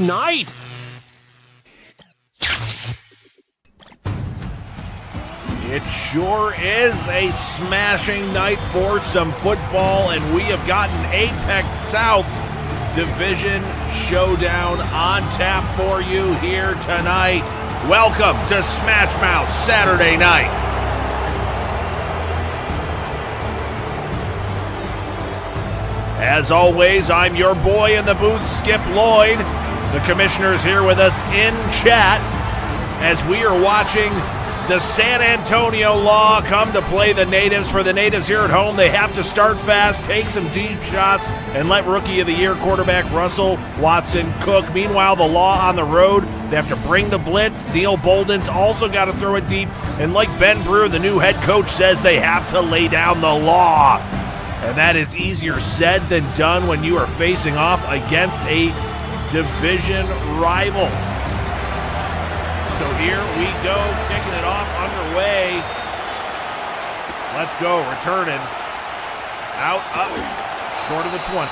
Night. It sure is a smashing night for some football, and we have got an APEX South Division Showdown on tap for you here tonight. Welcome to SMASHMOUTH Saturday Night. As always, I'm your boy in the booth, Skip Lloyd. The commissioner's here with us in chat as we are watching the San Antonio Law come to play the Natives. For the Natives here at home, they have to start fast, take some deep shots, and let Rookie of the Year quarterback Russell Watson cook. Meanwhile, the Law on the road, they have to bring the blitz. Neil Bolden's also got to throw it deep. And like Ben Brewer, the new head coach, says, they have to lay down the law. And that is easier said than done when you are facing off against a division rival. So here we go, kicking it off, underway. Let's go, returning. Out, up, short of the 20.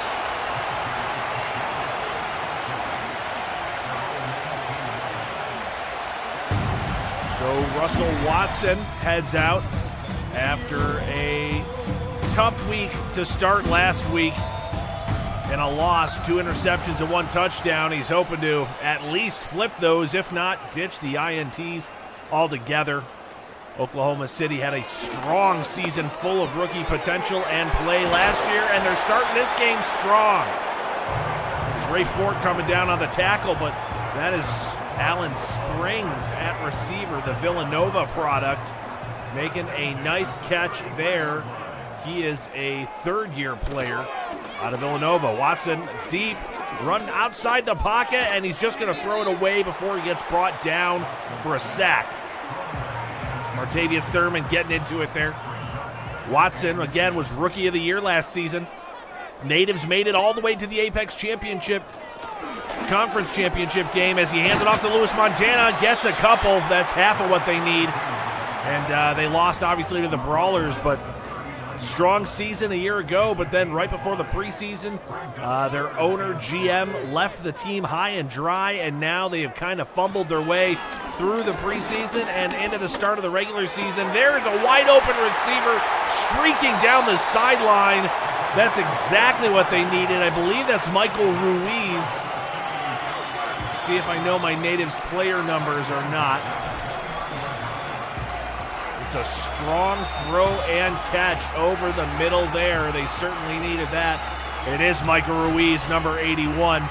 So Russell Watson heads out after a tough week to start last week. And a loss, 2 interceptions and 1 touchdown. He's hoping to at least flip those, if not ditch the INTs altogether. Oklahoma City had a strong season full of rookie potential and play last year, and they're starting this game strong. There's Ray Fort coming down on the tackle, but that is Alan Springs at receiver, the Villanova product, making a nice catch there. He is a third-year player out of Villanova. Watson deep, run outside the pocket, and he's just going to throw it away before he gets brought down for a sack. Martavius Thurman getting into it there. Watson, again, was Rookie of the Year last season. Natives made it all the way to the APEX Championship, Conference Championship game as he hands it off to Lewis Montana. Gets a couple. That's half of what they need. And they lost, obviously, to the Brawlers, but strong season a year ago, but then right before the preseason, their owner, GM, left the team high and dry, and now they have kind of fumbled their way through the preseason and into the start of the regular season. There's a wide-open receiver streaking down the sideline. That's exactly what they needed. I believe that's Michael Ruiz. See if I know my Natives player numbers or not. It's a strong throw and catch over the middle there. They certainly needed that. It is Michael Ruiz, number 81.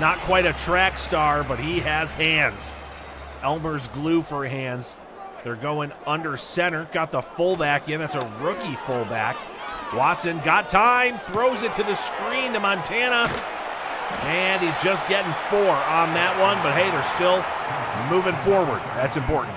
Not quite a track star, but he has hands. Elmer's glue for hands. They're going under center. Got the fullback in. That's a rookie fullback. Watson got time, throws it to the screen to Montana. And he's just getting 4 on that one. But hey, they're still moving forward. That's important.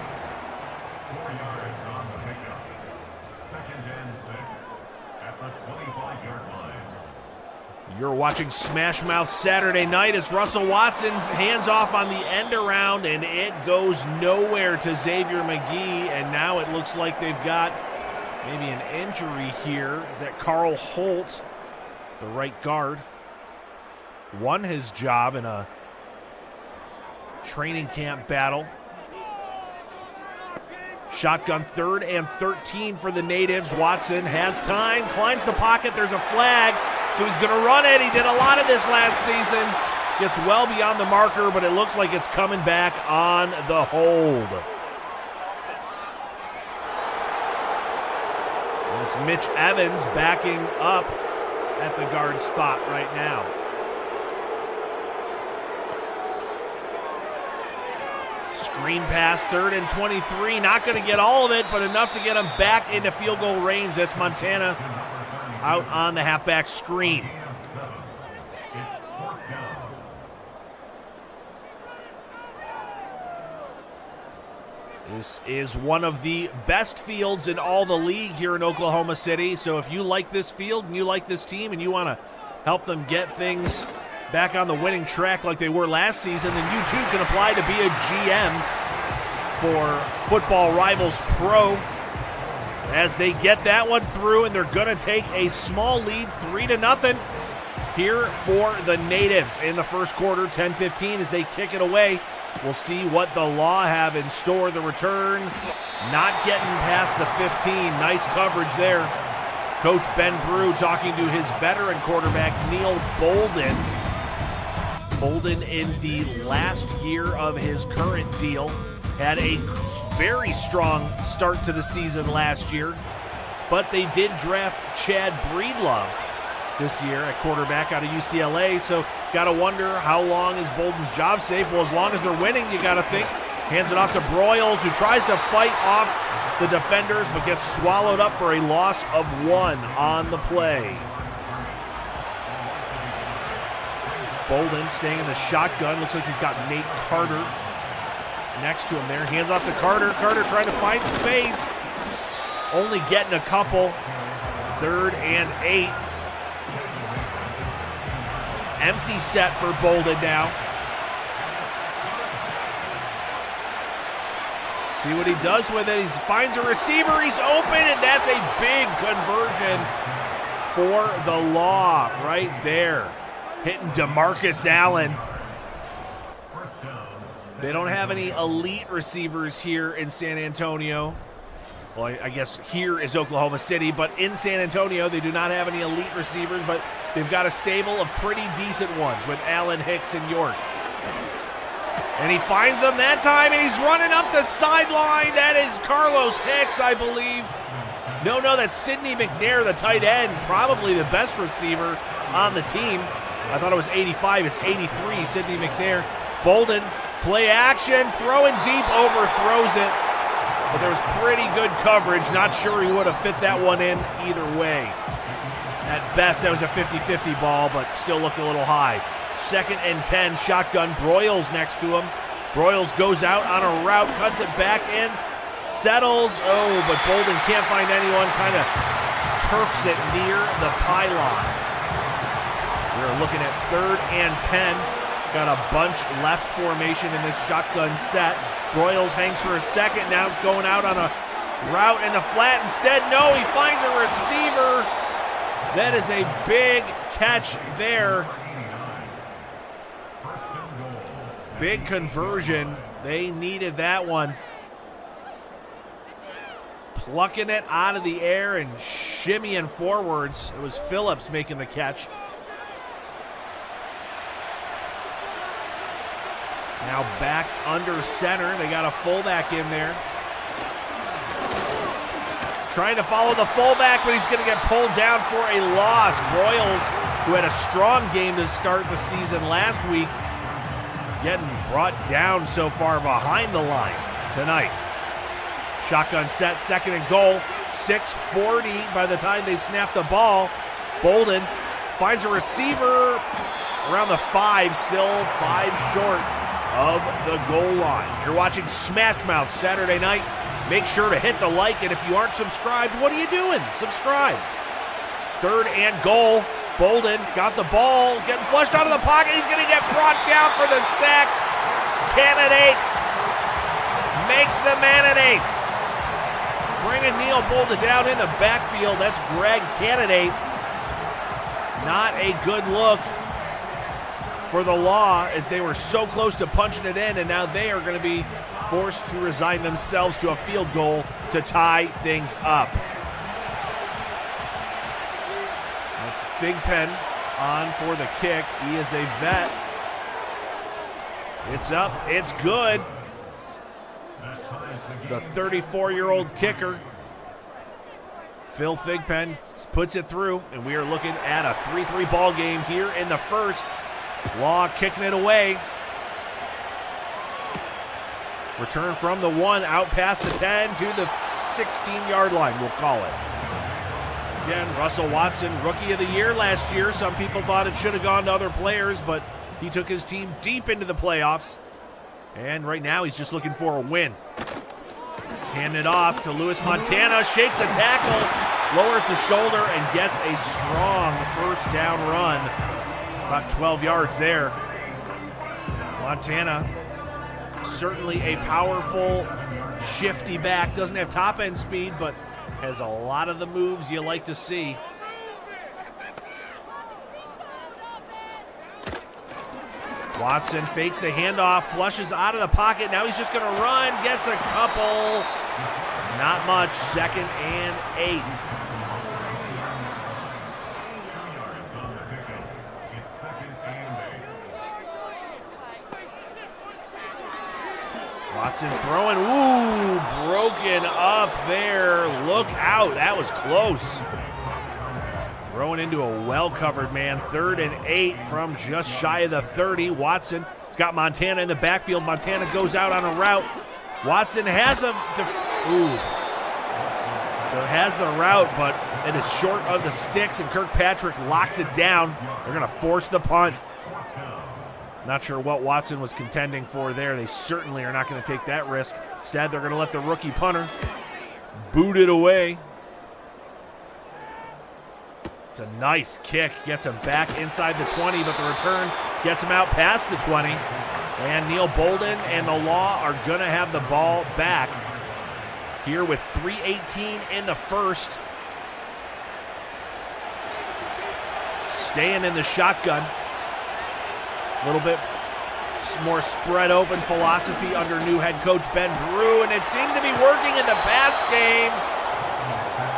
You're watching SMASHMOUTH Saturday Night as Russell Watson hands off on the end around, and it goes nowhere to Xavier McGee, and now it looks like they've got maybe an injury here. Is that Carl Holt, the right guard, won his job in a training camp battle. Shotgun 3rd and 13 for the Natives. Watson has time, climbs the pocket, there's a flag. So he's going to run it. He did a lot of this last season. Gets well beyond the marker, but it looks like it's coming back on the hold. And it's Mitch Evans backing up at the guard spot right now. Screen pass, 3rd and 23. Not going to get all of it, but enough to get him back into field goal range. That's Montana out on the halfback screen. This is one of the best fields in all the league here in Oklahoma City. So if you like this field and you like this team and you want to help them get things back on the winning track like they were last season, then you too can apply to be a GM for Football Rivals Pro. As they get that one through, and they're going to take a small lead, 3-0. here for the Natives in the first quarter, 10-15 as they kick it away. We'll see what the Law have in store. The return, not getting past the 15. Nice coverage there. Coach Ben Brew talking to his veteran quarterback, Neil Bolden. Bolden in the last year of his current deal had a very strong start to the season last year, but they did draft Chad Breedlove this year at quarterback out of UCLA, so got to wonder how long is Bolden's job safe. Well, as long as they're winning, you got to think. Hands it off to Broyles, who tries to fight off the defenders, but gets swallowed up for a loss of 1 on the play. Bolden staying in the shotgun. Looks like he's got Nate Carter next to him there. Hands off to Carter. Carter trying to find space. Only getting a couple. 3rd and 8. Empty set for Bolden now. See what he does with it. He finds a receiver. He's open, and that's a big conversion for the Law right there. Hitting DeMarcus Allen. They don't have any elite receivers here in San Antonio. Well, I guess here is Oklahoma City, but in San Antonio, they do not have any elite receivers, but they've got a stable of pretty decent ones with Allen, Hicks, and York. And he finds them that time, and he's running up the sideline. That is Carlos Hicks, I believe. No, that's Sidney McNair, the tight end, probably the best receiver on the team. I thought it was 85. It's 83, Sidney McNair. Bolden, play action, throwing deep, overthrows it. But there was pretty good coverage. Not sure he would have fit that one in either way. At best, that was a 50-50 ball, but still looked a little high. 2nd and 10, shotgun. Broyles next to him. Broyles goes out on a route, cuts it back in, settles. Oh, but Bolden can't find anyone, kind of turfs it near the pylon. We're looking at 3rd and 10. Got a bunch left formation in this shotgun set. Broyles hangs for a second, now going out on a route in the flat. Instead, no, he finds a receiver. That is a big catch there. Big conversion. They needed that one. Plucking it out of the air and shimmying forwards. It was Phillips making the catch. Now back under center. They got a fullback in there. Trying to follow the fullback, but he's going to get pulled down for a loss. Broyles, who had a strong game to start the season last week, getting brought down so far behind the line tonight. Shotgun set, 2nd and goal. 6:40 by the time they snap the ball. Bolden finds a receiver around the 5, still 5 short of the goal line. You're watching SMASHMOUTH Saturday Night. Make sure to hit the like, and if you aren't subscribed, what are you doing? Subscribe. 3rd and goal. Bolden got the ball, getting flushed out of the pocket. He's going to get brought down for the sack. Candidate makes the man-at-8. Bringing Neil Bolden down in the backfield. That's Greg Candidate. Not a good look for the Law, as they were so close to punching it in, and now they are going to be forced to resign themselves to a field goal to tie things up. That's Thigpen on for the kick. He is a vet. It's up. It's good. The 34-year-old kicker, Phil Thigpen, puts it through, and we are looking at a 3-3 ball game here in the first. Law kicking it away. Return from the 1, out past the 10 to the 16-yard line, we'll call it. Again, Russell Watson, Rookie of the Year last year. Some people thought it should have gone to other players, but he took his team deep into the playoffs. And right now he's just looking for a win. Handing it off to Louis Montana, shakes a tackle, lowers the shoulder, and gets a strong first down run. About 12 yards there. Montana, certainly a powerful, shifty back. Doesn't have top end speed, but has a lot of the moves you like to see. Watson fakes the handoff, flushes out of the pocket. Now he's just going to run, gets a couple. Not much, 2nd and 8. Watson throwing, ooh, broken up there. Look out, that was close. Throwing into a well-covered man, 3rd and 8 from just shy of the 30. Watson has got Montana in the backfield. Montana goes out on a route. Watson has has the route, but it is short of the sticks, and Kirkpatrick locks it down. They're going to force the punt. Not sure what Watson was contending for there. They certainly are not going to take that risk. Instead, they're going to let the rookie punter boot it away. It's a nice kick. Gets him back inside the 20, but the return gets him out past the 20. And Neil Bolden and the Law are going to have the ball back here with 3:18 in the first. Staying in the shotgun. A little bit more spread open philosophy under new head coach Ben Brew, and it seems to be working in the pass game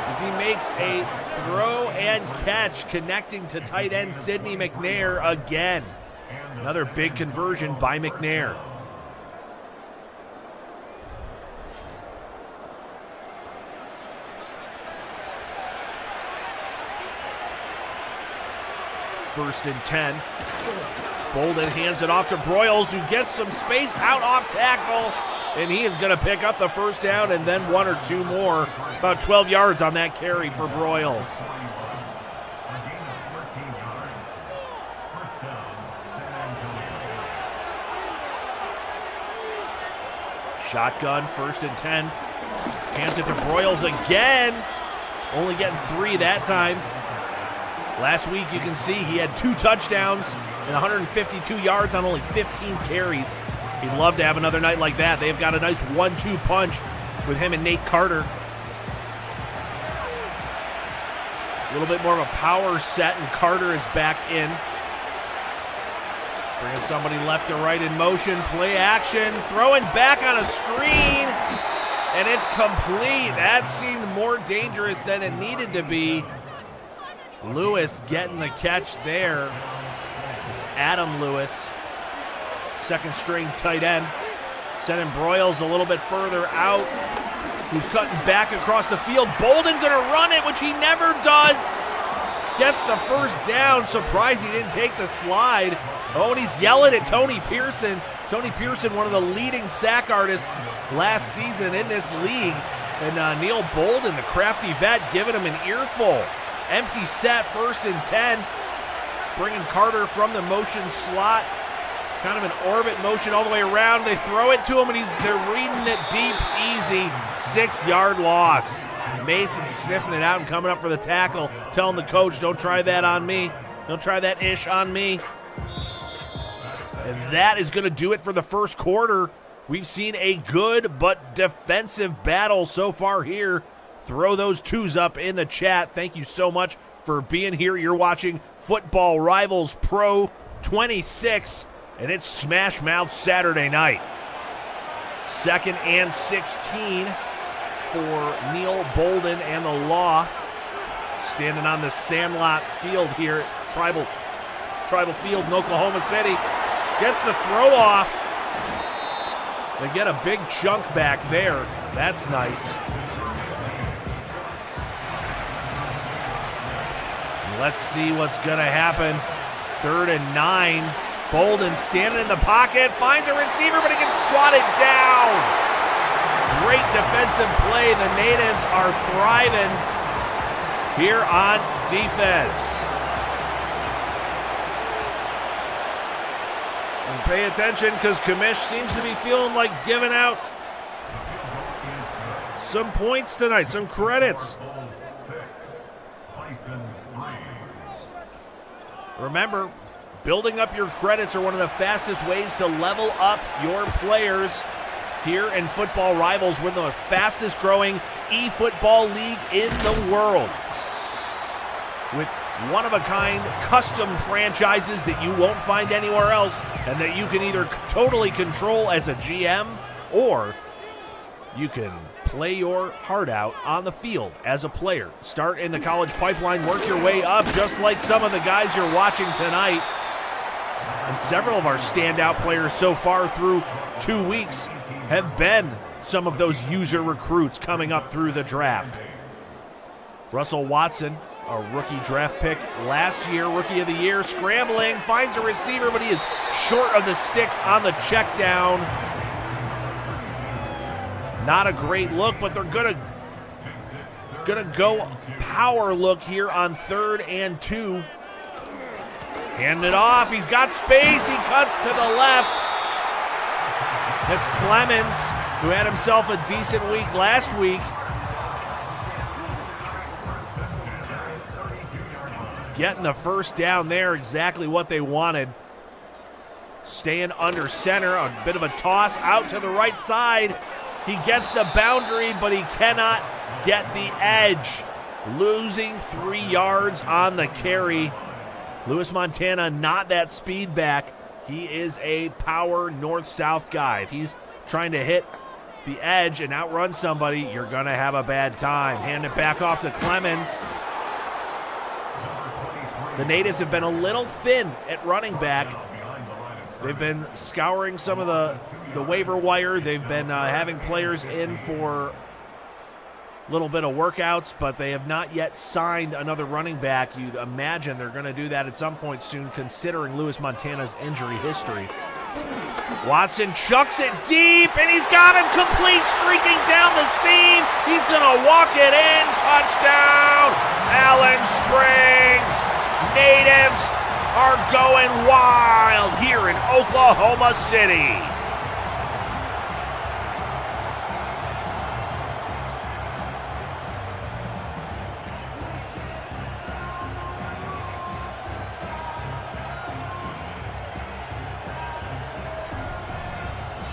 as he makes a throw and catch connecting to tight end Sidney McNair again. Another big conversion by McNair. First and 10. Bolden hands it off to Broyles, who gets some space out off tackle, and he is going to pick up the first down and then 1 or 2 more. About 12 yards on that carry for Broyles. Shotgun, 1st and 10. Hands it to Broyles again. Only getting 3 that time. Last week, you can see he had 2 touchdowns and 152 yards on only 15 carries. He'd love to have another night like that. They've got a nice 1-2 punch with him and Nate Carter. A little bit more of a power set, and Carter is back in. Bringing somebody left to right in motion. Play action. Throwing back on a screen. And it's complete. That seemed more dangerous than it needed to be. Lewis getting the catch there. It's Adam Lewis, 2nd string tight end. Sending Broyles a little bit further out. Who's cutting back across the field. Bolden gonna run it, which he never does. Gets the first down. Surprised he didn't take the slide. Oh, and he's yelling at Tony Pearson. Tony Pearson, one of the leading sack artists last season in this league. And Neil Bolden, the crafty vet, giving him an earful. Empty set, 1st and 10. Bringing Carter from the motion slot. Kind of an orbit motion all the way around. They throw it to him, and they're reading it deep, easy. 6-yard loss. Mason sniffing it out and coming up for the tackle, telling the coach, don't try that on me. Don't try that ish on me. And that is going to do it for the first quarter. We've seen a good but defensive battle so far here. Throw those 2s up in the chat. Thank you so much for being here. You're watching Football Rivals Pro 26, and it's Smash Mouth Saturday Night. 2nd and 16 for Neil Bolden and the Law. Standing on the Sandlot Field here at Tribal Field in Oklahoma City. Gets the throw off. They get a big chunk back there. That's nice. Let's see what's going to happen. 3rd and 9. Bolden standing in the pocket, finds a receiver, but he gets swatted down. Great defensive play. The Natives are thriving here on defense. And pay attention, because Kamish seems to be feeling like giving out some points tonight, some credits. Remember, building up your credits are one of the fastest ways to level up your players. Here in Football Rivals, we're the fastest growing e-football league in the world. With one-of-a-kind custom franchises that you won't find anywhere else and that you can either totally control as a GM or you can play your heart out on the field as a player. Start in the college pipeline, work your way up just like some of the guys you're watching tonight. And several of our standout players so far through 2 weeks have been some of those user recruits coming up through the draft. Russell Watson, a rookie draft pick last year, rookie of the year, scrambling, finds a receiver, but he is short of the sticks on the check down. Not a great look, but they're gonna go power look here on 3rd and 2. Hand it off, he's got space, he cuts to the left. It's Clemens, who had himself a decent week last week. Getting the first down there, exactly what they wanted. Staying under center, a bit of a toss out to the right side. He gets the boundary, but he cannot get the edge. Losing 3 yards on the carry. Lewis Montana, not that speed back. He is a power north-south guy. If he's trying to hit the edge and outrun somebody, you're going to have a bad time. Hand it back off to Clemens. The Natives have been a little thin at running back. They've been scouring some of the waiver wire. They've been having players in for a little bit of workouts, but they have not yet signed another running back. You'd imagine they're going to do that at some point soon, considering Lewis Montana's injury history. Watson chucks it deep, and he's got him complete, streaking down the seam. He's going to walk it in. Touchdown, Allen Springs. Natives are going wild here in Oklahoma City.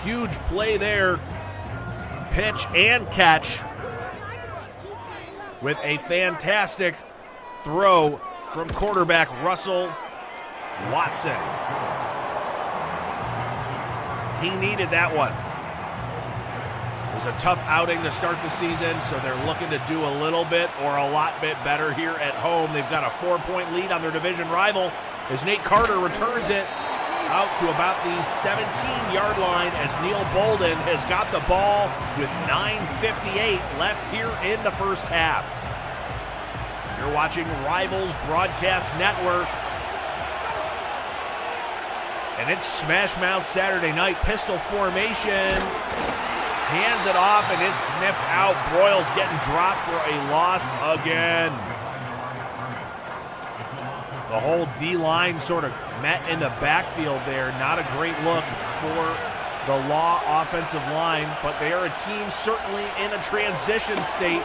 Huge play there. Pitch and catch with a fantastic throw from quarterback Russell Watson. He needed that one. It was a tough outing to start the season, so they're looking to do a little bit or a lot bit better here at home. They've got a 4-point lead on their division rival as Nate Carter returns it out to about the 17-yard line as Neil Bolden has got the ball with 9:58 left here in the first half. You're watching Rivals Broadcast Network. And it's SMASHMOUTH Saturday Night, pistol formation. Hands it off and it's sniffed out. Broyles getting dropped for a loss again. The whole D-line sort of met in the backfield there. Not a great look for the Law offensive line, but they are a team certainly in a transition state.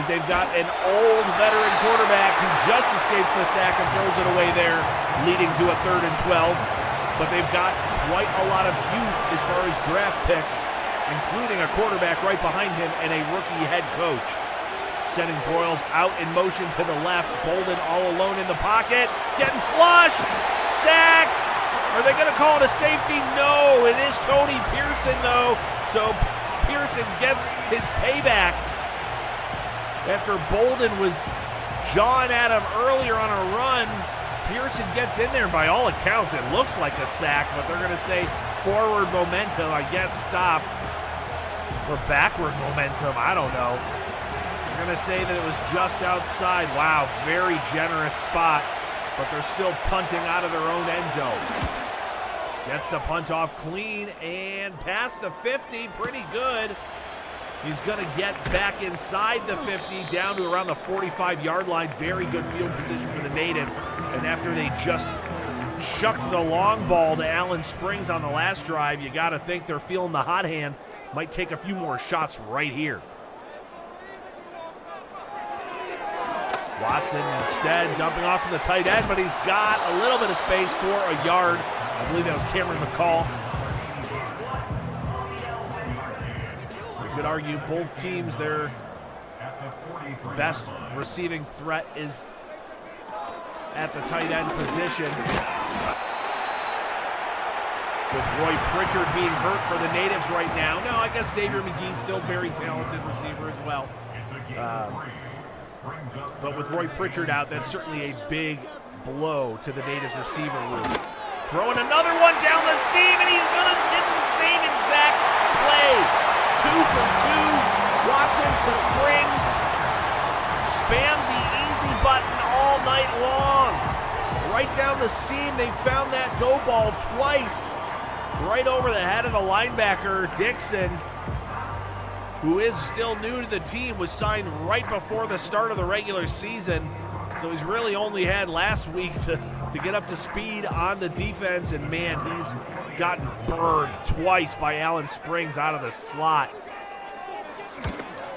They've got an old veteran quarterback who just escapes the sack and throws it away there, leading to a 3rd and 12. But they've got quite a lot of youth as far as draft picks, including a quarterback right behind him and a rookie head coach. Sending Broyles out in motion to the left. Bolden all alone in the pocket. Getting flushed. Sacked. Are they going to call it a safety? No. It is Tony Pearson, though. So Pearson gets his payback after Bolden was jawing at him earlier on a run. Pearson gets in there. By all accounts, it looks like a sack, but they're going to say forward momentum, I guess, stopped. Or backward momentum, I don't know. They're going to say that it was just outside. Wow, very generous spot, but they're still punting out of their own end zone. Gets the punt off clean and past the 50, pretty good. He's going to get back inside the 50, down to around the 45-yard line. Very good field position for the Natives. And after they just chucked the long ball to Allen Springs on the last drive, you got to think they're feeling the hot hand. Might take a few more shots right here. Watson instead dumping off to the tight end, but he's got a little bit of space for a yard. I believe that was Cameron McCall. You could argue both teams, their best receiving threat is at the tight end position. With Roy Pritchard being hurt for the Natives right now. No, I guess Xavier McGee's still very talented receiver as well. But with Roy Pritchard out, that's certainly a big blow to the Natives receiver room. Throwing another one down the seam, and he's going to hit the same exact play. 2 for 2. Watson to Springs. Spam the easy button all night long. Right down the seam, they found that go ball twice. Right over the head of the linebacker, Dixon, who is still new to the team, was signed right before the start of the regular season. So he's really only had last week to get up to speed on the defense. And man, he's gotten burned twice by Alan Springs out of the slot.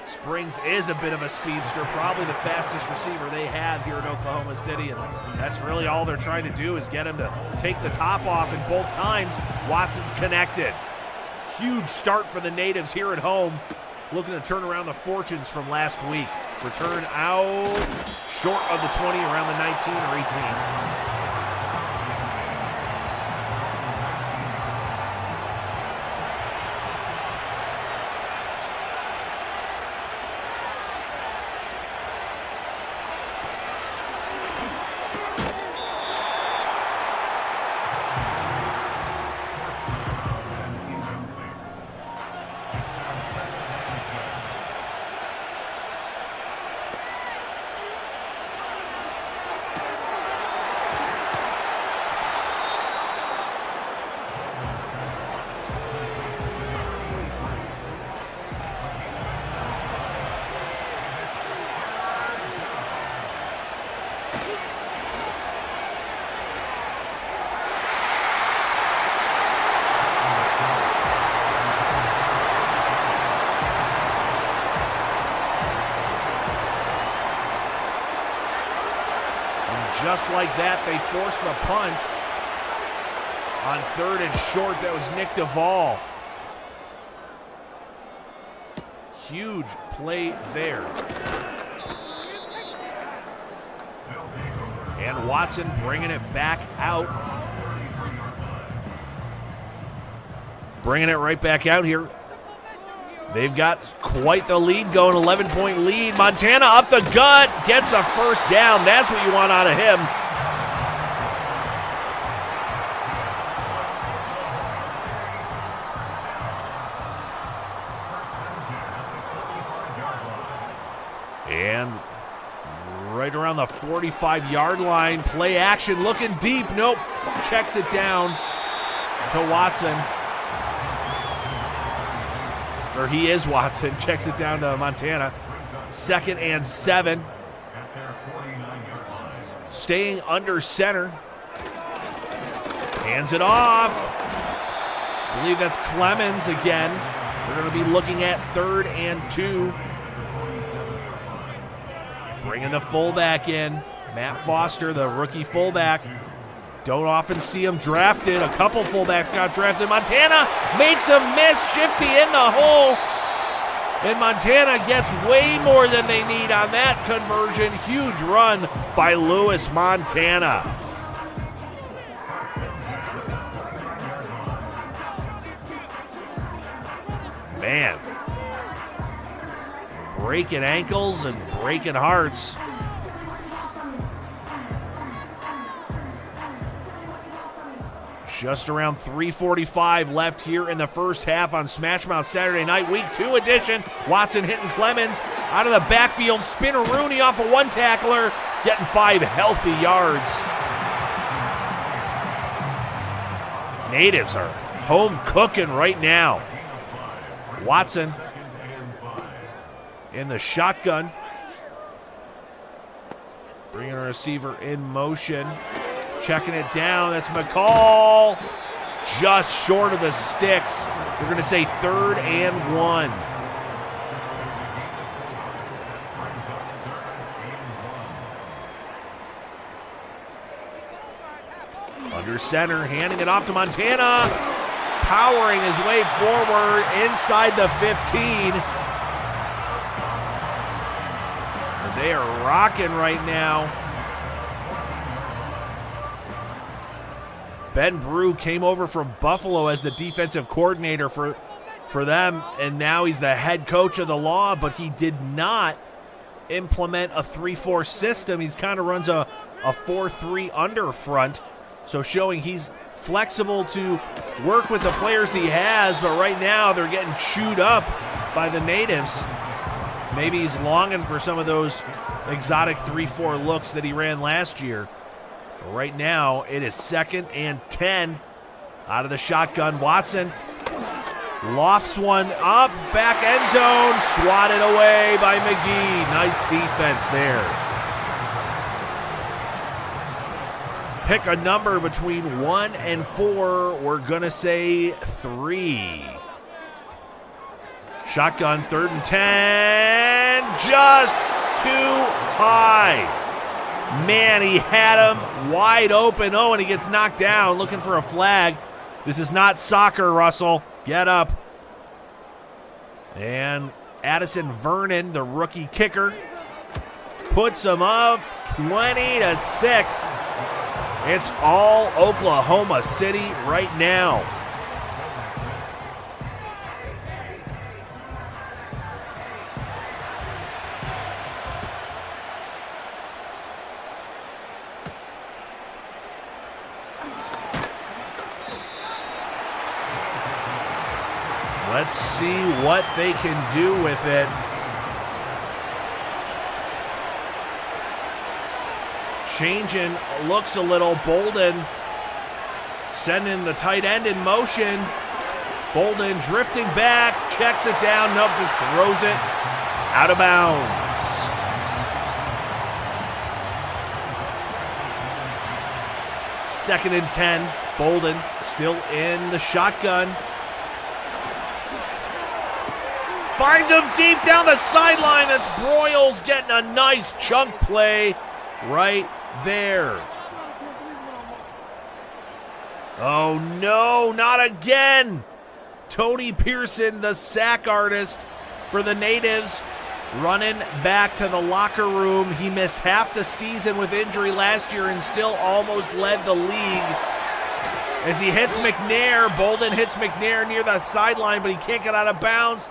Springs is a bit of a speedster, probably the fastest receiver they have here in Oklahoma City, and that's really all they're trying to do is get him to take the top off, and both times Watson's connected. Huge start for the Natives here at home, looking to turn around the fortunes from last week. Return out short of the 20, around the 19 or 18. Just like that, they forced the punt on 3rd and short. That was Nick Duvall. Huge play there. And Watson bringing it back out. Bringing it right back out here. They've got quite the lead going, 11-point lead. Montana up the gut, gets a first down. That's what you want out of him. And right around the 45-yard line, play action, looking deep. Nope, checks it down to Watson. Or he is Watson, checks it down to Montana. 2nd and 7. Staying under center. Hands it off. I believe that's Clemens again. We're going to be looking at 3rd and 2. Bringing the fullback in. Matt Foster, the rookie fullback. Don't often see him drafted. A couple fullbacks got drafted. Montana makes a miss. Shifty in the hole. And Montana gets way more than they need on that conversion. Huge run by Lewis Montana. Man. Breaking ankles and breaking hearts. Just around 3:45 left here in the first half on SMASHMOUTH Saturday Night, Week 2 edition. Watson hitting Clemens out of the backfield. Spin-a-Rooney off of one tackler, getting 5 healthy yards. Natives are home cooking right now. Watson in the shotgun. Bringing a receiver in motion. Checking it down, that's McCall. Just short of the sticks. We're going to say 3rd and 1. Under center, handing it off to Montana. Powering his way forward inside the 15. And they are rocking right now. Ben Brew came over from Buffalo as the defensive coordinator for them, and now he's the head coach of the Law, but he did not implement a 3-4 system. He's kind of runs a 4-3 under front, so showing he's flexible to work with the players he has, but right now they're getting chewed up by the natives. Maybe he's longing for some of those exotic 3-4 looks that he ran last year. But right now, it is 2nd and 10 out of the shotgun. Watson lofts one up, back end zone, swatted away by McGee. Nice defense there. Pick a number between 1 and 4. We're going to say 3. Shotgun, 3rd and 10. Just too high. Man, he had him wide open. Oh, and he gets knocked down looking for a flag. This is not soccer, Russell. Get up. And Addison Vernon, the rookie kicker, puts him up 20-6. It's all Oklahoma City right now. Let's see what they can do with it. Changing looks a little. Bolden sending the tight end in motion. Bolden drifting back, checks it down. Nope, just throws it out of bounds. Second and 10. Bolden still in the shotgun. Finds him deep down the sideline. That's Broyles getting a nice chunk play right there. Oh no, not again. Tony Pearson, the sack artist for the natives, running back to the locker room. He missed half the season with injury last year and still almost led the league. As he hits McNair, Bolden hits McNair near the sideline, but he can't get out of bounds.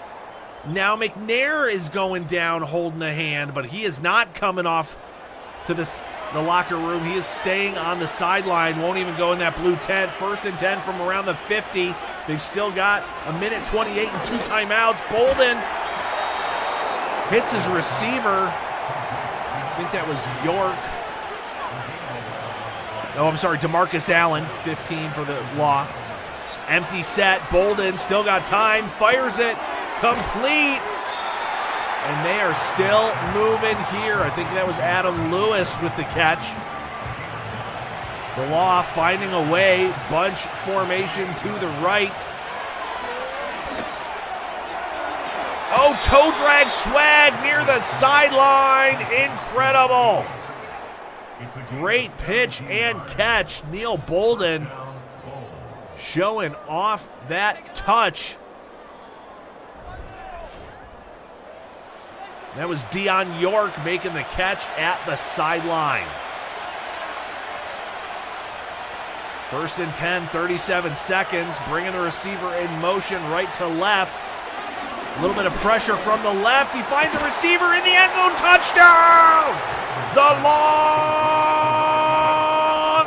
Now McNair is going down holding a hand, but he is not coming off to the locker room. He is staying on the sideline, won't even go in that blue tent. 1st and 10 from around the 50. They've still got a minute 28 and 2 timeouts. Bolden hits his receiver. I think that was York. Oh, I'm sorry, DeMarcus Allen, 15 for the Law. Empty set. Bolden still got time, fires it. Complete, and they are still moving here. I think that was Adam Lewis with the catch. The Law finding a way, bunch formation to the right. Oh, toe drag swag near the sideline, incredible. Great pitch and catch. Neil Bolden showing off that touch. That was Deion York making the catch at the sideline. 1st and 10, 37 seconds, bringing the receiver in motion right to left. A little bit of pressure from the left. He finds the receiver in the end zone. Touchdown! The long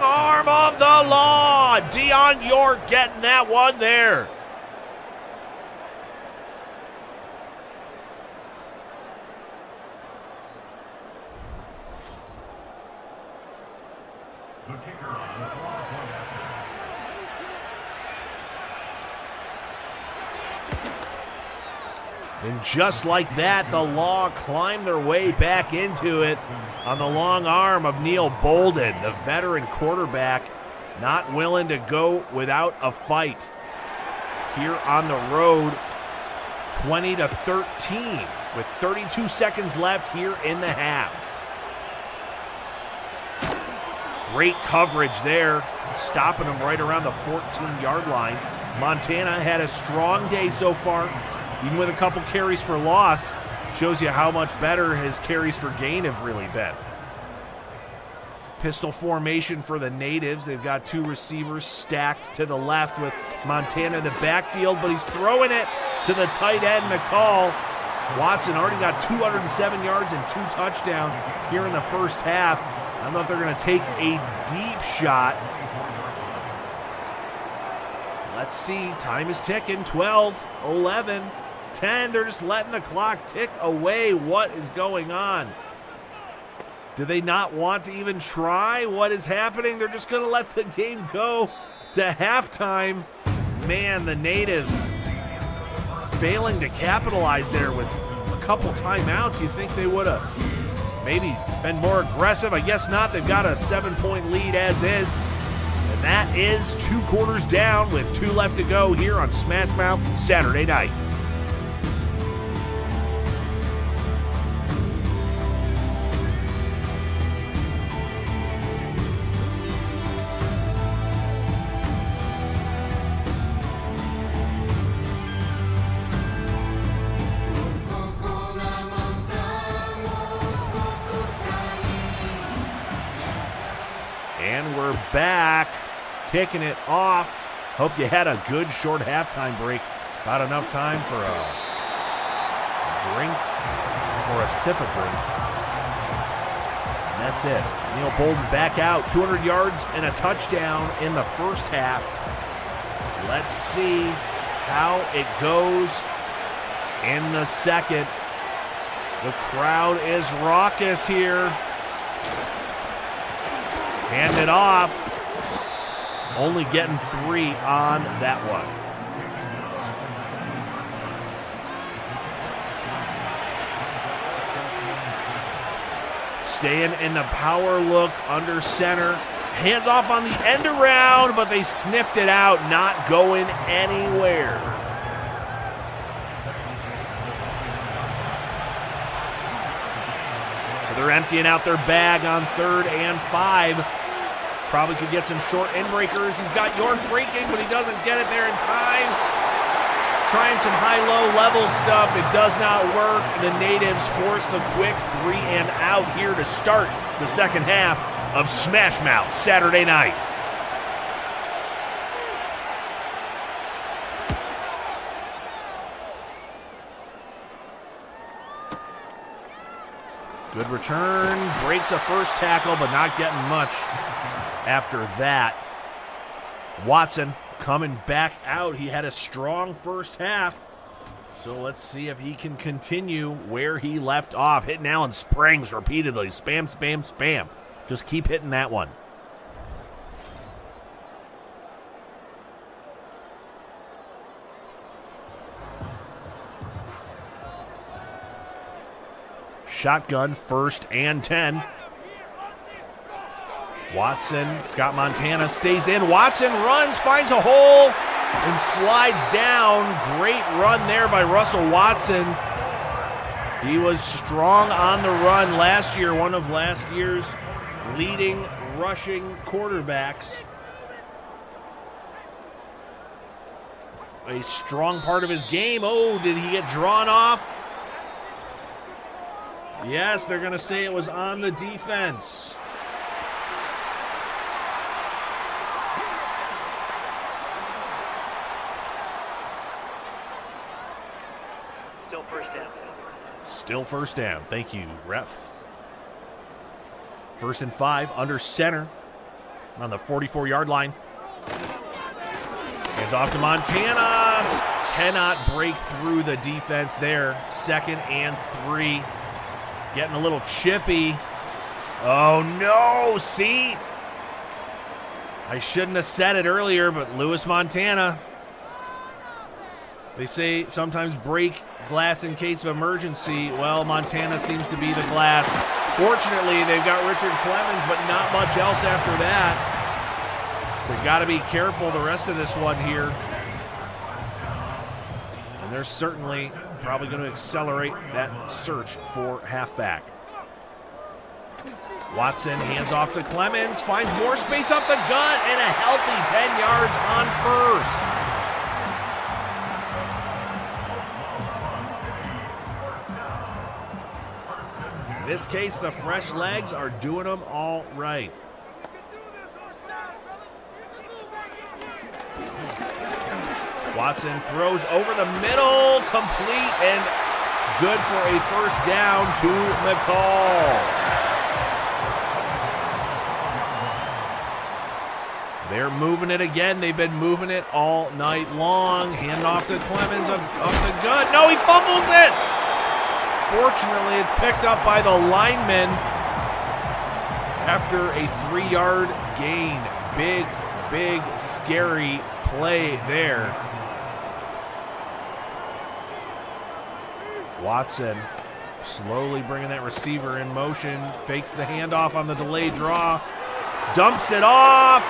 arm of the Law. Deion York getting that one there. And just like that, the Law climbed their way back into it on the long arm of Neil Bolden, the veteran quarterback, not willing to go without a fight. Here on the road, 20-13 with 32 seconds left here in the half. Great coverage there, stopping them right around the 14-yard line. Montana had a strong day so far. Even with a couple carries for loss, shows you how much better his carries for gain have really been. Pistol formation for the natives. They've got two receivers stacked to the left with Montana in the backfield, but he's throwing it to the tight end, McCall. Watson already got 207 yards and 2 touchdowns here in the first half. I don't know if they're going to take a deep shot. Let's see. Time is ticking. 12, 11, 10. They're just letting the clock tick away. What is going on? Do they not want to even try? What is happening? They're just going to let the game go to halftime. Man, the natives failing to capitalize there with a couple timeouts. You think they would have maybe been more aggressive? I guess not. They've got a 7-point lead as is. And that is 2 quarters down with 2 left to go here on Smash Mouth Saturday Night. And we're back, kicking it off. Hope you had a good short halftime break. About enough time for a drink or a sip of drink. And that's it. Neil Bolden back out, 200 yards and a touchdown in the first half. Let's see how it goes in the second. The crowd is raucous here. Hand it off. Only getting 3 on that one. Staying in the power look under center. Hands off on the end around, but they sniffed it out, not going anywhere. So they're emptying out their bag on 3rd and 5. Probably could get some short end breakers. He's got York breaking, but he doesn't get it there in time. Trying some high-low level stuff. It does not work. The natives force the quick 3 and out here to start the second half of Smash Mouth Saturday Night. Good return. Breaks a first tackle, but not getting much after that. Watson coming back out. He had a strong first half. So let's see if he can continue where he left off. Hitting Allen Springs repeatedly. Spam, spam, spam. Just keep hitting that one. Shotgun, 1st and 10. Watson got Montana, stays in. Watson runs, finds a hole, and slides down. Great run there by Russell Watson. He was strong on the run last year, one of last year's leading rushing quarterbacks. A strong part of his game. Oh, did he get drawn off? Yes, they're going to say it was on the defense. Still first down. Still first down. Thank you, ref. 1st and 5 under center on the 44-yard line. Hands off to Montana. Cannot break through the defense there. 2nd and 3. Getting a little chippy. Oh, no. See? I shouldn't have said it earlier, but Lewis Montana. They say sometimes break glass in case of emergency. Well, Montana seems to be the glass. Fortunately, they've got Richard Clemens, but not much else after that. So got to be careful the rest of this one here. And they're certainly probably going to accelerate that search for halfback. Watson hands off to Clemens, finds more space up the gut, and a healthy 10 yards on 1st. In this case, the fresh legs are doing them all right. Watson throws over the middle, complete and good for a first down to McCall. They're moving it again. They've been moving it all night long. Hand off to Clemens, up the gut. No, he fumbles it. Fortunately, it's picked up by the lineman after a 3-yard gain. Big, scary play there. Watson slowly bringing that receiver in motion. Fakes the handoff on the delayed draw. Dumps it off.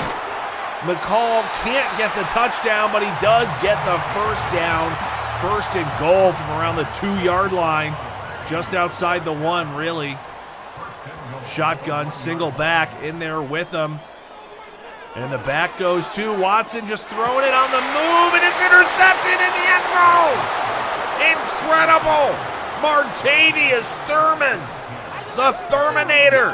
McCall can't get the touchdown, but he does get the first down. First and goal from around the 2-yard line. Just outside the 1, really. Shotgun, single back in there with him. And the back goes to Watson, just throwing it on the move, and it's intercepted in the end zone. Incredible. Martavius Thurman, the Thurminator.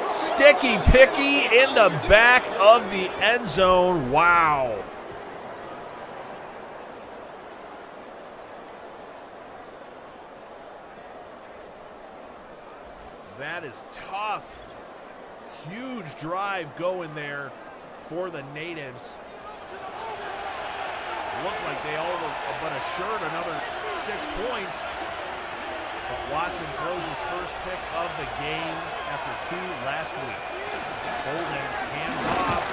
Sticky picky in the back of the end zone. Wow. That is tough. Huge drive going there for the natives. Looked like they all but assured another 6 points. But Watson throws his first pick of the game after 2 last week. Holden hands off.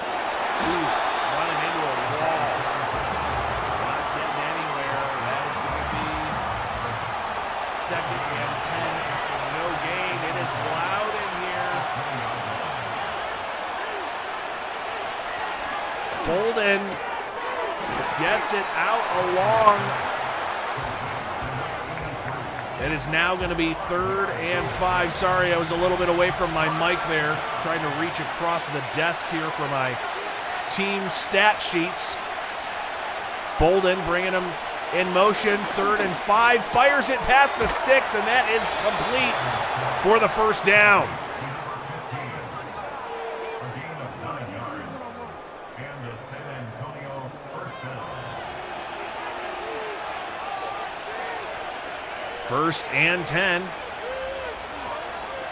Running into a wall. Not getting anywhere. That is going to be 2nd and 10 after no gain. It is loud in here. Holden gets it out along. It is now going to be 3rd and 5. Sorry, I was a little bit away from my mic there, trying to reach across the desk here for my team stat sheets. Bolden bringing him in motion, 3rd and 5, fires it past the sticks, and that is complete for the first down. First and 10.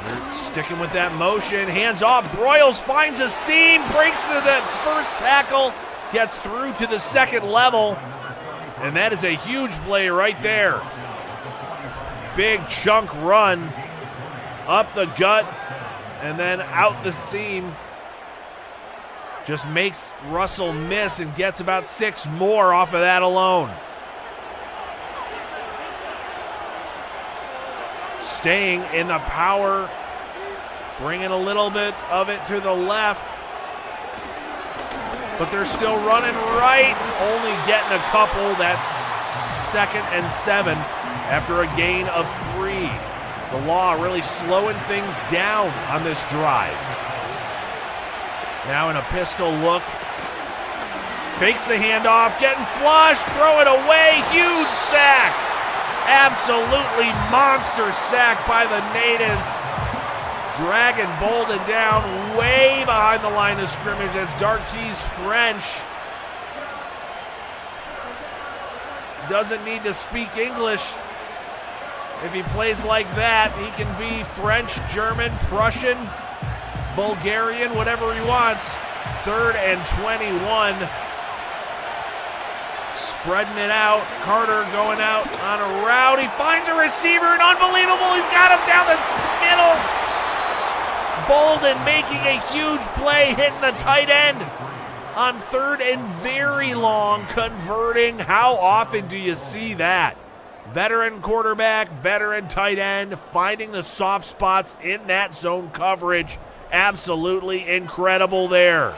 They're sticking with that motion. Hands off. Broyles finds a seam, breaks through the first tackle, gets through to the second level, and that is a huge play right there. Big chunk run up the gut and then out the seam. Just makes Russell miss and gets about 6 more off of that alone. Staying in the power, bringing a little bit of it to the left, but they're still running right, only getting a couple. That's 2nd and 7 after a gain of 3. The Law really slowing things down on this drive. Now in a pistol look, fakes the handoff, getting flushed, throw it away, huge sack. Absolutely monster sack by the natives. Dragging Bolden down way behind the line of scrimmage as Darquise French doesn't need to speak English. If he plays like that, he can be French, German, Prussian, Bulgarian, whatever he wants. 3rd and 21. Spreading it out. Carter going out on a route. He finds a receiver, and unbelievable. He's got him down the middle. Bolden making a huge play, hitting the tight end on 3rd and very long, converting. How often do you see that? Veteran quarterback, veteran tight end, finding the soft spots in that zone coverage. Absolutely incredible there.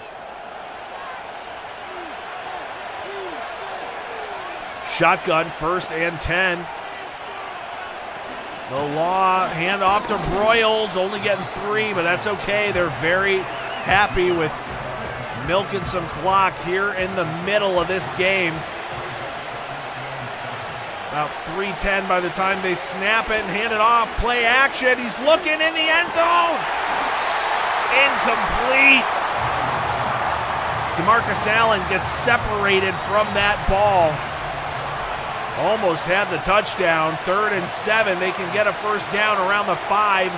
Shotgun, 1st and 10. The Law hand off to Broyles, only getting 3, but that's okay. They're very happy with milking some clock here in the middle of this game. About 3:10 by the time they snap it and hand it off. Play action. He's looking in the end zone. Incomplete. DeMarcus Allen gets separated from that ball. Almost had the touchdown. 3rd and 7. They can get a first down around the 5.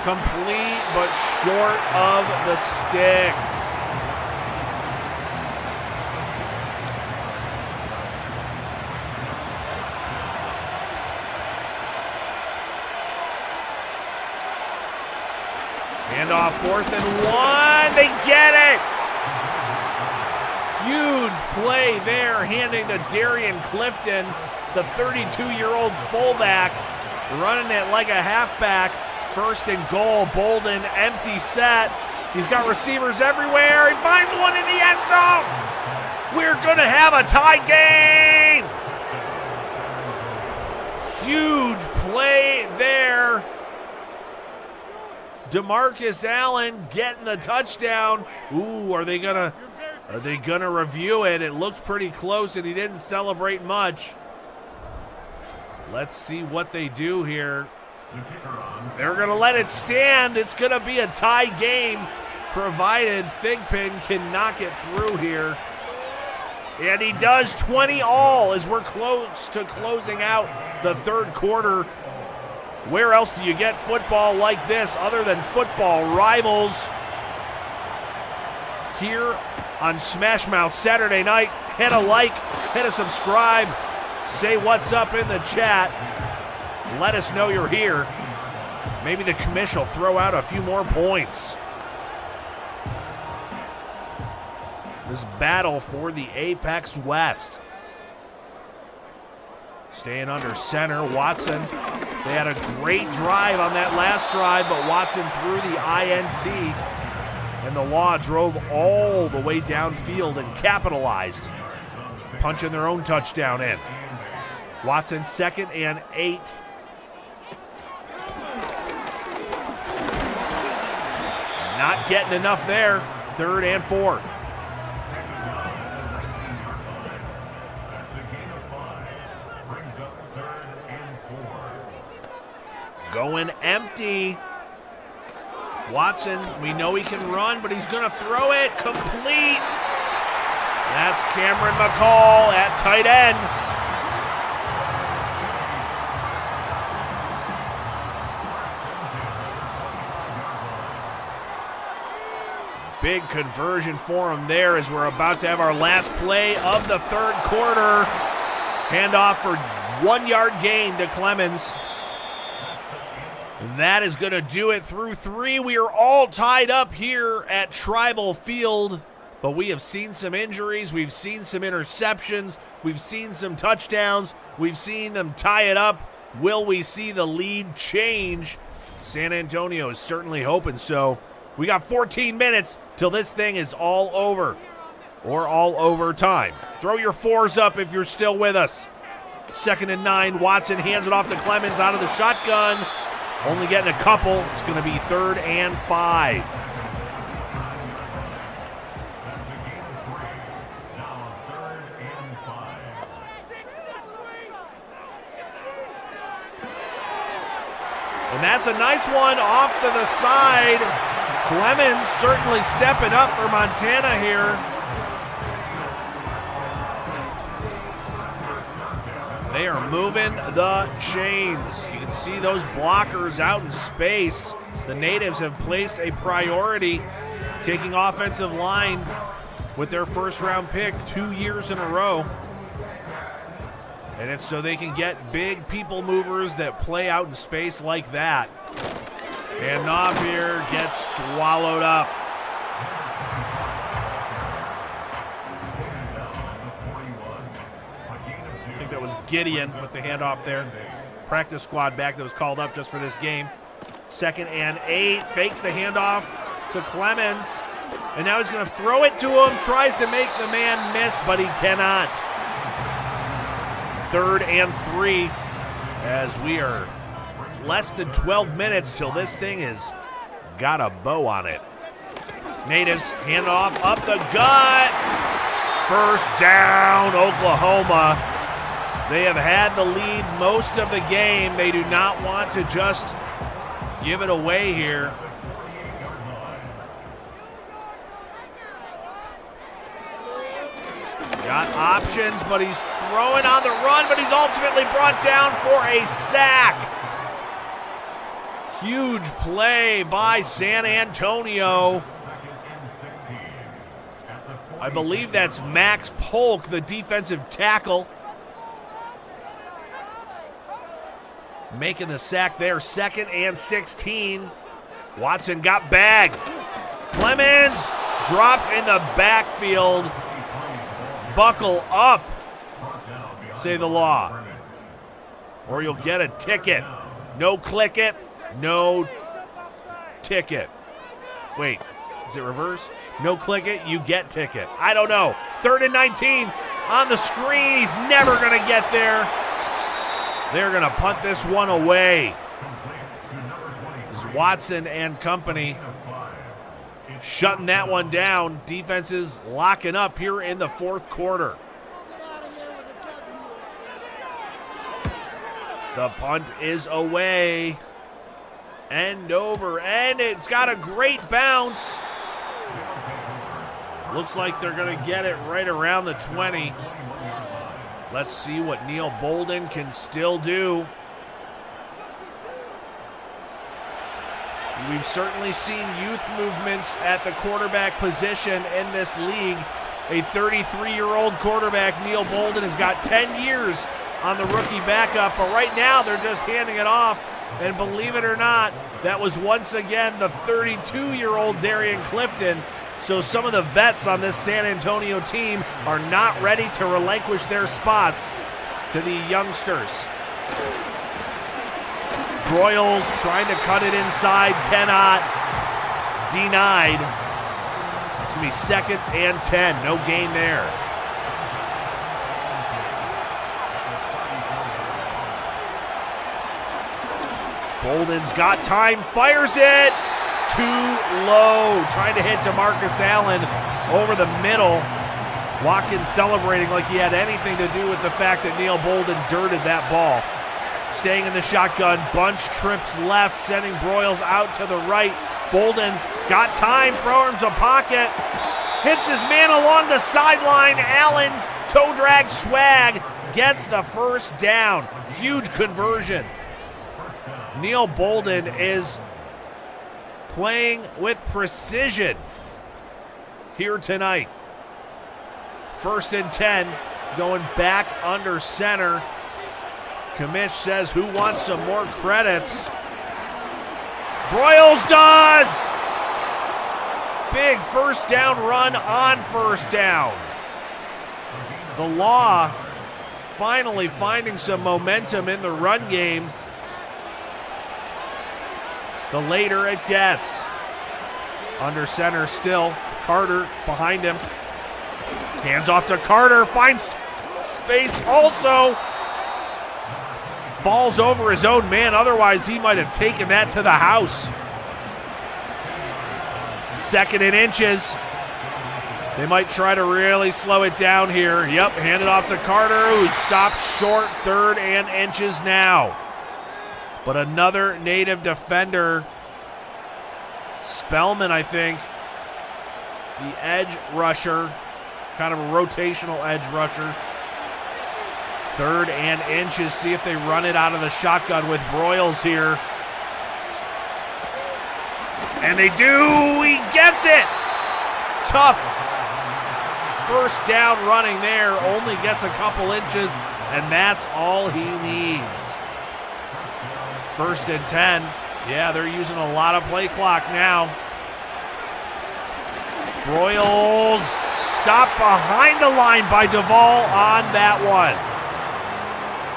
Complete, but short of the sticks. Handoff, 4th and 1. They get it. Huge play there, handing to Darian Clifton, the 32-year-old fullback, running it like a halfback. 1st and goal. Bolden, empty set. He's got receivers everywhere. He finds one in the end zone. We're going to have a tie game. Huge play there. DeMarcus Allen getting the touchdown. Ooh, are they gonna review it? It looked pretty close, and he didn't celebrate much. Let's see what they do here. They're gonna let it stand. It's gonna be a tie game, provided Thigpen can knock it through here. And he does. 20-all as we're close to closing out the 3rd quarter. Where else do you get football like this other than football Rivals? Here on SMASHMOUTH Saturday Night. Hit a like, hit a subscribe, say what's up in the chat. Let us know you're here. Maybe the commish will throw out a few more points. This battle for the Apex West. Staying under center, Watson. They had a great drive on that last drive, but Watson threw the INT, and the Law drove all the way downfield and capitalized, punching their own touchdown in. Watson, 2nd and 8. Not getting enough there. 3rd and 4. Going empty. Watson, we know he can run, but he's going to throw it complete. That's Cameron McCall at tight end. Big conversion for him there as we're about to have our last play of the 3rd quarter. Handoff for 1-yard gain to Clemens. That is going to do it through 3. We are all tied up here at Tribal Field, but we have seen some injuries. We've seen some interceptions. We've seen some touchdowns. We've seen them tie it up. Will we see the lead change? San Antonio is certainly hoping so. We got 14 minutes till this thing is all over, or all overtime. Throw your 4s up if you're still with us. 2nd and 9. Watson hands it off to Clemens out of the shotgun. Only getting a couple. It's going to be 3rd and 5. And that's a nice one off to the side. Clemens certainly stepping up for Montana here. They are moving the chains. You can see those blockers out in space. The Natives have placed a priority, taking offensive line with their 1st-round pick 2 years in a row. And it's so they can get big people movers that play out in space like that. And Knopf here gets swallowed up. I think that was Gideon with the handoff there. Practice squad back that was called up just for this game. 2nd and 8. Fakes the handoff to Clemens. And now he's going to throw it to him. Tries to make the man miss, but he cannot. 3rd and 3 as we are less than 12 minutes till this thing has got a bow on it. Natives hand off up the gut. 1st down, Oklahoma. They have had the lead most of the game. They do not want to just give it away here. Got options, but he's throwing on the run, but he's ultimately brought down for a sack. Huge play by San Antonio. I believe that's Max Polk, the defensive tackle, making the sack there. 2nd and 16. Watson got bagged. Clemens dropped in the backfield. Buckle up, say the law, or you'll get a ticket. No click it, no ticket. Wait, is it reverse? No click it, you get ticket. I don't know. 3rd and 19 on the screen. He's never going to get there. They're going to punt this one away. It's Watson and company shutting that one down. Defense is locking up here in the 4th quarter. The punt is away. End over, and it's got a great bounce. Looks like they're going to get it right around the 20. Let's see what Neil Bolden can still do. We've certainly seen youth movements at the quarterback position in this league. A 33-year-old quarterback, Neil Bolden, has got 10 years on the rookie backup, but right now they're just handing it off. And believe it or not, that was once again the 32-year-old Darian Clifton. So some of the vets on this San Antonio team are not ready to relinquish their spots to the youngsters. Broyles trying to cut it inside, cannot. Denied. It's going to be 2nd and 10. No gain there. Bolden's got time, fires it. Too low. Trying to hit DeMarcus Allen over the middle. Watkins celebrating like he had anything to do with the fact that Neil Bolden dirted that ball. Staying in the shotgun, bunch trips left, sending Broyles out to the right. Bolden's got time, throws a pocket, hits his man along the sideline. Allen, toe drag swag, gets the first down. Huge conversion. Neil Bolden is playing with precision here tonight. 1st and 10, going back under center. Kamish says, who wants some more credits? Broyles does! Big 1st down run on 1st down. The Law finally finding some momentum in the run game. The later it gets. Under center still. Carter behind him. Hands off to Carter. Finds space also. Falls over his own man. Otherwise, he might have taken that to the house. 2nd and inches. They might try to really slow it down here. Yep, hand it off to Carter, who stopped short. 3rd and inches now. But another native defender, Spellman, I think, the edge rusher, kind of a rotational edge rusher. 3rd and inches. See if they run it out of the shotgun with Broyles here. And they do. He gets it. Tough 1st down running there. Only gets a couple inches, and that's all he needs. 1st and 10. Yeah, they're using a lot of play clock now. Broyles stopped behind the line by Duvall on that one.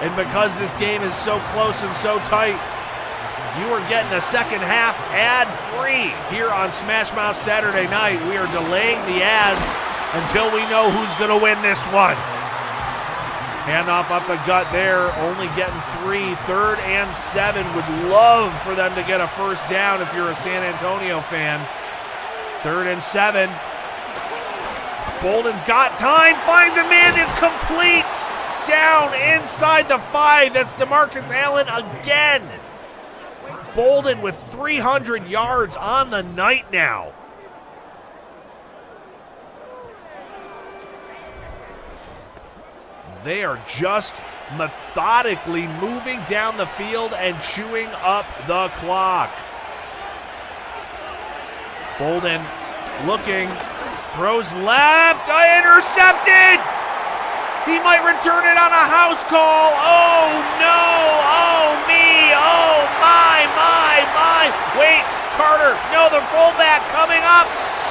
And because this game is so close and so tight, you are getting a 2nd half ad-free here on Smash Mouth Saturday Night. We are delaying the ads until we know who's going to win this one. Handoff up the gut there, only getting 3. 3rd and 7. Would love for them to get a 1st down if you're a San Antonio fan. 3rd and 7. Bolden's got time, finds a man, it's complete. Down inside the 5. That's DeMarcus Allen again. Bolden with 300 yards on the night now. They are just methodically moving down the field and chewing up the clock. Bolden looking, throws left, intercepted! He might return it on a house call. Oh no, oh me, oh my. Wait, Carter, no, the fullback coming up.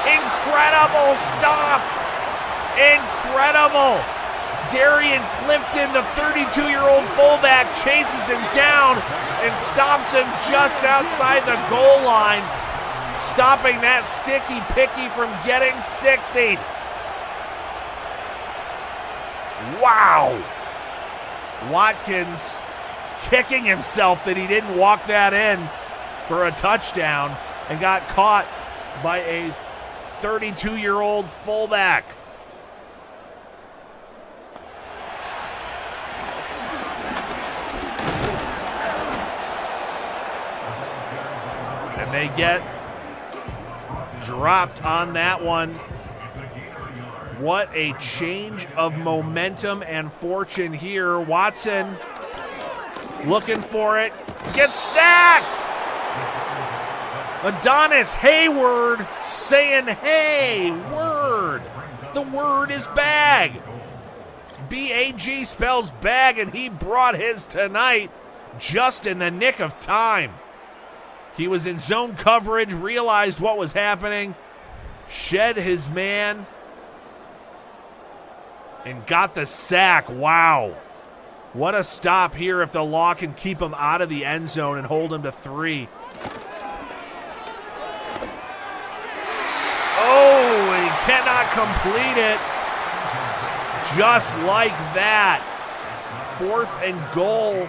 Incredible stop. Incredible. Darian Clifton, the 32-year-old fullback, chases him down and stops him just outside the goal line, stopping that sticky picky from getting 60. Wow. Watkins kicking himself that he didn't walk that in for a touchdown and got caught by a 32-year-old fullback. And they get dropped on that one. What a change of momentum and fortune here. Watson looking for it, gets sacked. Adonis Hayward saying, hey, word. The word is bag. B-A-G spells bag, and he brought his tonight just in the nick of time. He was in zone coverage, realized what was happening, shed his man, and got the sack. Wow. What a stop here if the Law can keep him out of the end zone and hold him to 3. Oh, and he cannot complete it. Just like that. 4th and goal.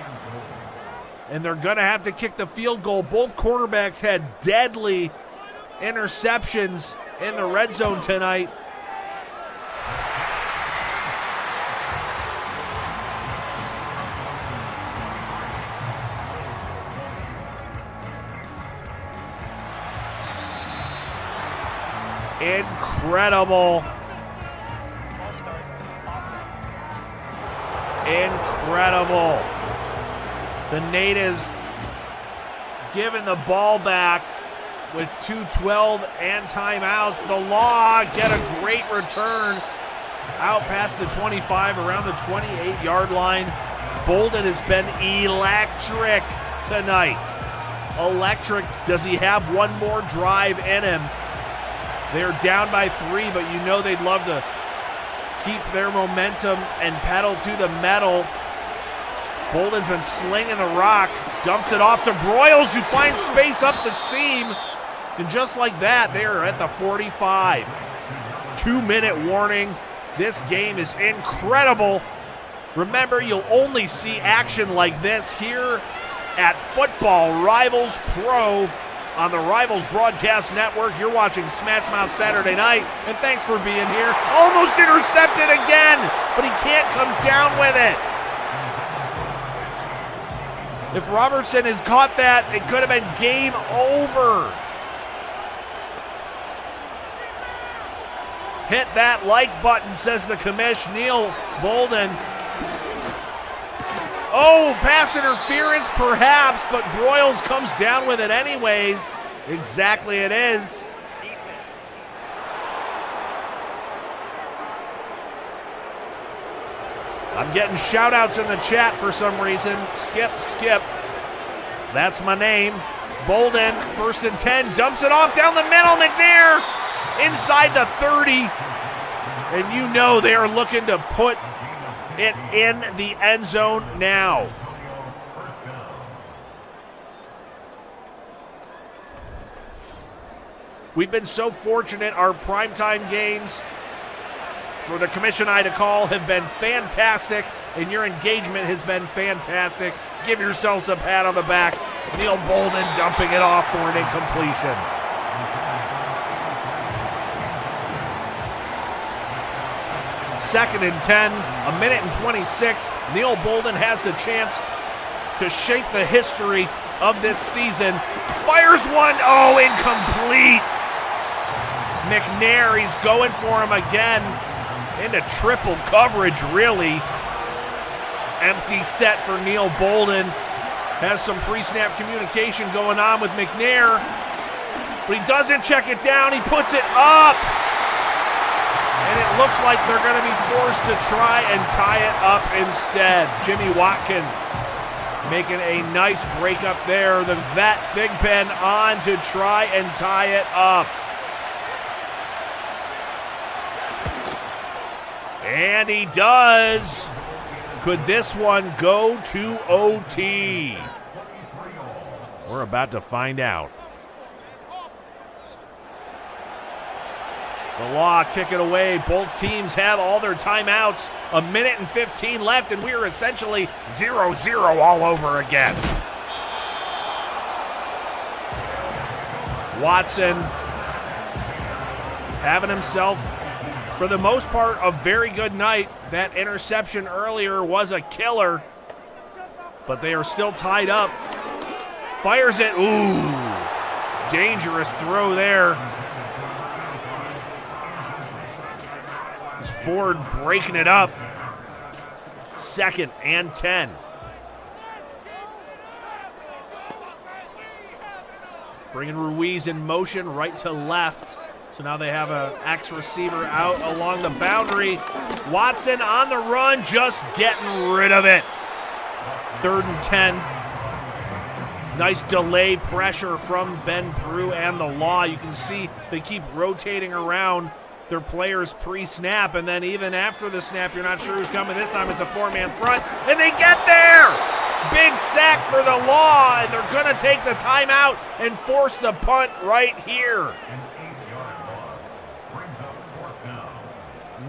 And they're going to have to kick the field goal. Both quarterbacks had deadly interceptions in the red zone tonight. Incredible. Incredible. The Natives giving the ball back with 2:12 and timeouts. The Law get a great return out past the 25, around the 28-yard line. Bolden has been electric tonight. Electric. Does he have one more drive in him? They're down by 3, but you know they'd love to keep their momentum and pedal to the metal. Bolden's been slinging the rock, dumps it off to Broyles, who finds space up the seam. And just like that, they are at the 45. 2-minute warning. This game is incredible. Remember, you'll only see action like this here at Football Rivals Pro on the Rivals Broadcast Network. You're watching SMASHMOUTH Saturday Night, and thanks for being here. Almost intercepted again, but he can't come down with it. If Robertson has caught that, it could have been game over. Hit that like button, says the commish. Neil Bolden. Oh, pass interference perhaps, but Broyles comes down with it anyways. Exactly it is. I'm getting shout-outs in the chat for some reason. Skip. That's my name. Bolden, 1st and 10, dumps it off down the middle. McNair inside the 30. And you know they are looking to put it in the end zone now. We've been so fortunate. Our primetime games for the commission eye to call have been fantastic, and your engagement has been fantastic. Give yourselves a pat on the back. Neil Bolden dumping it off for an incompletion. Second and 10, a minute and 26. Neil Bolden has the chance to shape the history of this season. Fires one, oh, incomplete. McNair, he's going for him again into triple coverage, really. Empty set for Neil Bolden. Has some pre-snap communication going on with McNair. But he doesn't check it down. He puts it up. And it looks like they're going to be forced to try and tie it up instead. Jimmy Watkins making a nice break up there. The vet, Thigpen, on to try and tie it up. And he does. Could this one go to OT? We're about to find out. The Law kick it away. Both teams have all their timeouts. 1:15 left, and we are essentially 0-0 all over again. Watson having himself, for the most part, a very good night. That interception earlier was a killer, but they are still tied up. Fires it. Ooh, dangerous throw there. Ford breaking it up. 2nd and 10. Bringing Ruiz in motion right to left. So now they have an X receiver out along the boundary. Watson on the run, just getting rid of it. 3rd and 10. Nice delay pressure from Ben Brew and the Law. You can see they keep rotating around their players pre-snap, and then even after the snap, you're not sure who's coming. This time it's a 4-man front, and they get there! Big sack for the Law, and they're going to take the timeout and force the punt right here.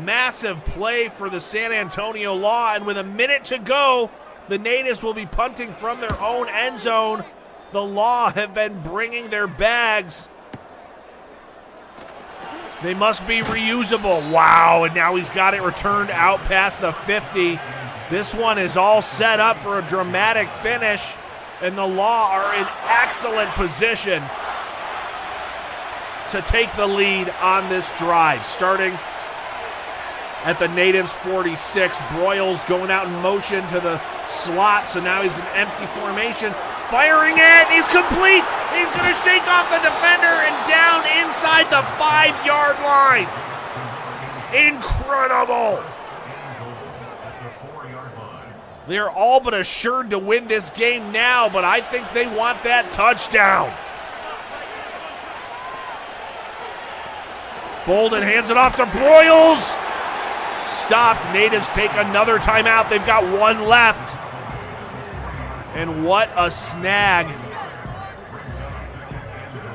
Massive play for the San Antonio Law, and with a minute to go, the Natives will be punting from their own end zone. The Law have been bringing their bags. They must be reusable. Wow, and now he's got it returned out past the 50. This one is all set up for a dramatic finish, and the Law are in excellent position to take the lead on this drive. Starting at the Natives 46, Broyles going out in motion to the slot, so now he's in empty formation. Firing it, he's complete. He's going to shake off the defender and down inside the 5-yard line. Incredible. They're all but assured to win this game now, but I think they want that touchdown. Bolden hands it off to Broyles. Stopped. Natives take another timeout. They've got one left. And what a snag.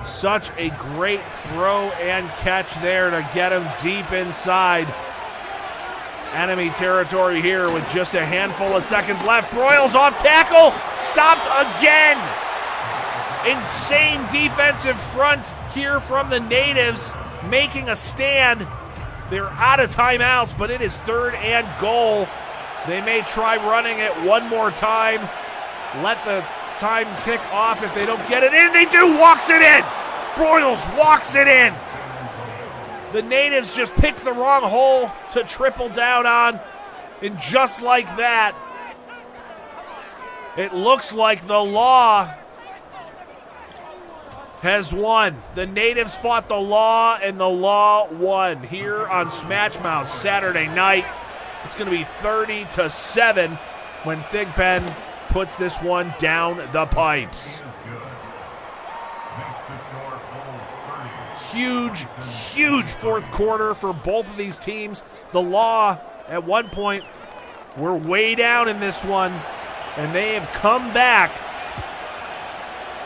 Such a great throw and catch there to get him deep inside enemy territory here with just a handful of seconds left. Broyles off tackle. Stopped again. Insane defensive front here from the Natives, making a stand. They're out of timeouts, but it is 3rd and goal. They may try running it one more time. Let the time tick off if they don't get it in. They do. Walks it in. Broyles walks it in. The Natives just picked the wrong hole to triple down on. And just like that, it looks like the Law has won. The Natives fought the Law, and the Law won here on SMASHMOUTH Saturday night. It's going to be 30-7 when Thigpen puts this one down the pipes. Huge, huge fourth quarter for both of these teams. The Law, at one point, were way down in this one, and they have come back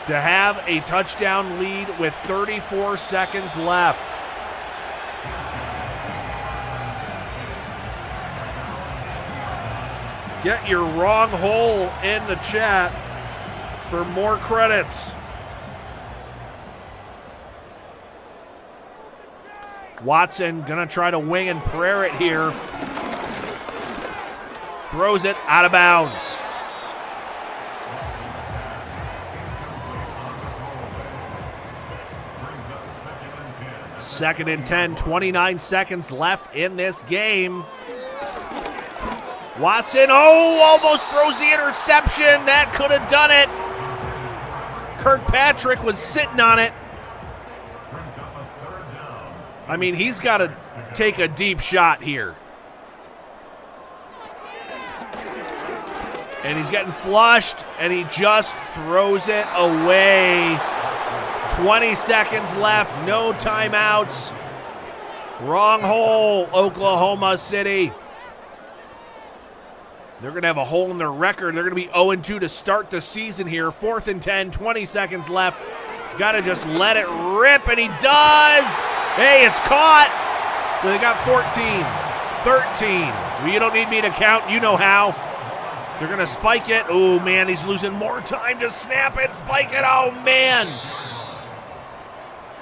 to have a touchdown lead with 34 seconds left. Get your wrong hole in the chat for more credits. Watson gonna try to wing and prayer it here. Throws it out of bounds. Second and 10, 29 seconds left in this game. Watson, almost throws the interception. That could have done it. Kirkpatrick was sitting on it. I mean, he's got to take a deep shot here. And he's getting flushed, and he just throws it away. 20 seconds left, no timeouts. Wrong hole, Oklahoma City. They're going to have a hole in their record. They're going to be 0-2 to start the season here. 4th and 10, 20 seconds left. Got to just let it rip, and he does. Hey, it's caught. They got 14, 13. Well, you don't need me to count. You know how. They're going to spike it. Oh, man, he's losing more time to snap it, spike it. Oh, man.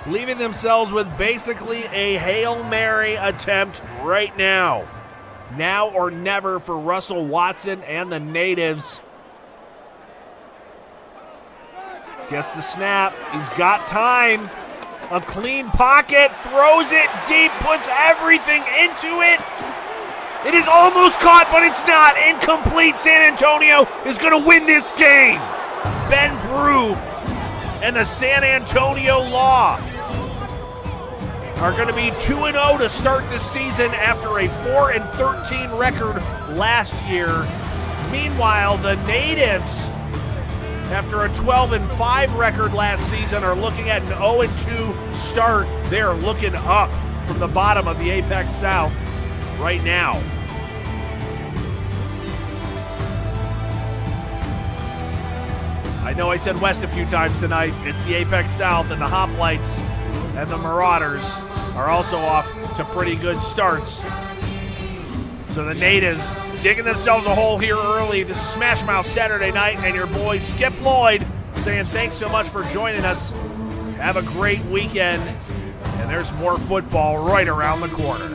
Leaving themselves with basically a Hail Mary attempt right now. Now or never for Russell Watson and the Natives. Gets the snap. He's got time. A clean pocket. Throws it deep. Puts everything into it. It is almost caught, but it's not. Incomplete. San Antonio is going to win this game. Ben Brew and the San Antonio Law are going to be 2-0 to start the season after a 4-13 record last year. Meanwhile, the Natives, after a 12-5 record last season, are looking at an 0-2 start. They are looking up from the bottom of the APEX South right now. I know I said West a few times tonight. It's the APEX South, and the Hoplites and the Marauders are also off to pretty good starts. So the Natives digging themselves a hole here early. This is SMASHMOUTH Saturday Night, and your boy Skip Lloyd saying thanks so much for joining us. Have a great weekend, and there's more football right around the corner.